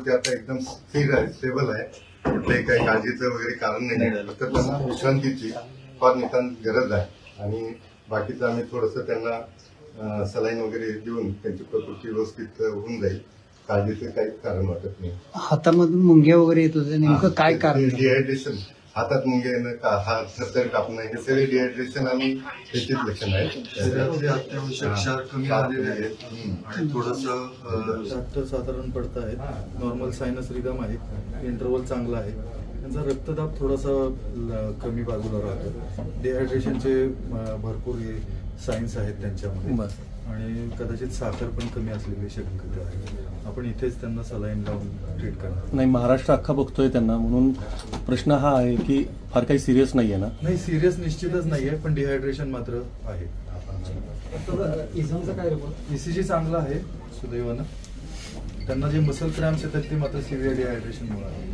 ते आता एकदम स्थिर आहे, स्टेबल आहे. कुठल्याही काही काळजीचं वगैरे कारण नाही. फक्त त्यांना विश्रांतीची फार नितांत गरज आहे आणि बाकीचं आम्ही थोडंसं त्यांना सलाईन वगैरे देऊन त्यांची प्रकृती व्यवस्थित होऊन जाईल. काळजीचं काही कारण वाटत नाही. हातामधून मुंग्या वगैरे येत होते, नेमकं काय कारण? डिहायड्रेशन, हातात मुंग्या येणं, हात थरथर कापणं, हे सगळे डिहायड्रेशन आणि त्याचीच लक्षण आहेत. अत्यावश्यक क्षार कमी झालेले आहेत आणि थोडंसं डॉक्टर साधारण पडत आहेत. नॉर्मल सायनस रिदम आहे, इंटरव्हल चांगला आहे. त्यांचा रक्तदाब थोडासा कमी बाजूला राहतो. डिहायड्रेशनचे भरपूर सायन्स आहेत त्यांच्यामध्ये आणि कदाचित साखर पण कमी असलेली शक्यता आहे. आपण इथेच त्यांना सलाईन लावून ट्रीट करणार. नाही, महाराष्ट्र अख्खा बघतोय त्यांना, म्हणून प्रश्न हा आहे की फार काही सिरियस नाहीये ना? नाही, सिरियस निश्चितच नाहीये, पण डिहायड्रेशन मात्र आहे. ECG चांगला आहे सुदैवानं. त्यांना जे मसल क्रॅम्प्स येतात ते मात्र सिव्हिअर डिहायड्रेशन मुळे आहे.